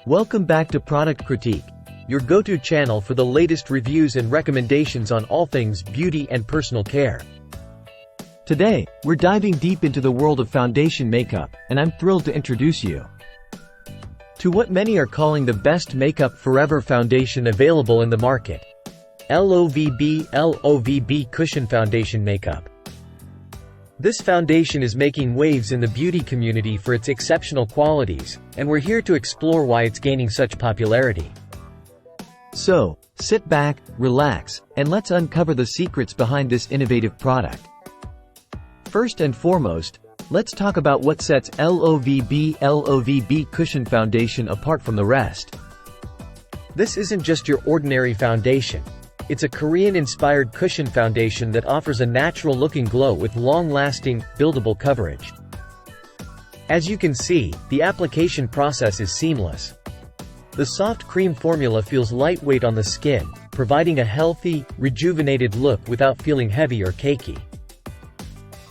Welcome back to Product Critique, your go-to channel for the latest reviews and recommendations on all things beauty and personal care. Today, we're diving deep into the world of foundation makeup, and I'm thrilled to introduce you to what many are calling the best makeup forever foundation available in the market. LOVB Cushion Foundation Makeup. This foundation is making waves in the beauty community for its exceptional qualities, and we're here to explore why it's gaining such popularity. So, sit back, relax, and let's uncover the secrets behind this innovative product. First and foremost, let's talk about what sets LOVB Cushion Foundation apart from the rest. This isn't just your ordinary foundation. It's a Korean-inspired cushion foundation that offers a natural-looking glow with long-lasting, buildable coverage. As you can see, the application process is seamless. The soft cream formula feels lightweight on the skin, providing a healthy, rejuvenated look without feeling heavy or cakey.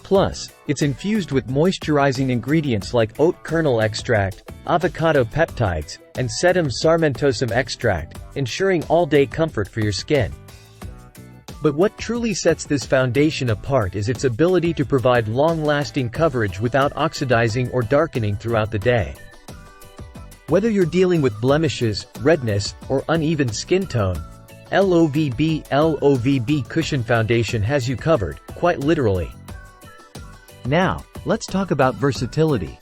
Plus, it's infused with moisturizing ingredients like oat kernel extract, avocado peptides, and sedum sarmentosum extract, ensuring all-day comfort for your skin. But what truly sets this foundation apart is its ability to provide long-lasting coverage without oxidizing or darkening throughout the day. Whether you're dealing with blemishes, redness, or uneven skin tone, LOVB Cushion Foundation has you covered, quite literally. Now, let's talk about versatility.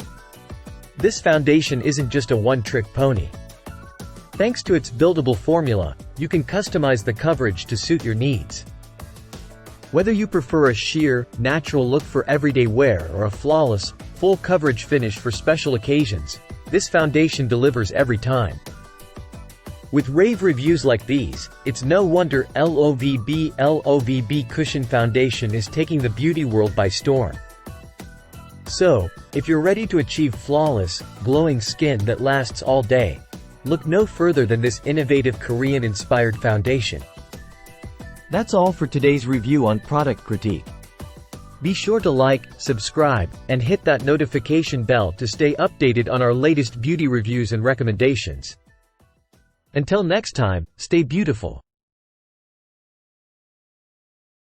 This foundation isn't just a one-trick pony. Thanks to its buildable formula, you can customize the coverage to suit your needs. Whether you prefer a sheer, natural look for everyday wear or a flawless, full coverage finish for special occasions, this foundation delivers every time. With rave reviews like these, it's no wonder LOVB Cushion Foundation is taking the beauty world by storm. So, if you're ready to achieve flawless, glowing skin that lasts all day, look no further than this innovative Korean-inspired foundation. That's all for today's review on Product Critique. Be sure to like, subscribe, and hit that notification bell to stay updated on our latest beauty reviews and recommendations. Until next time, stay beautiful.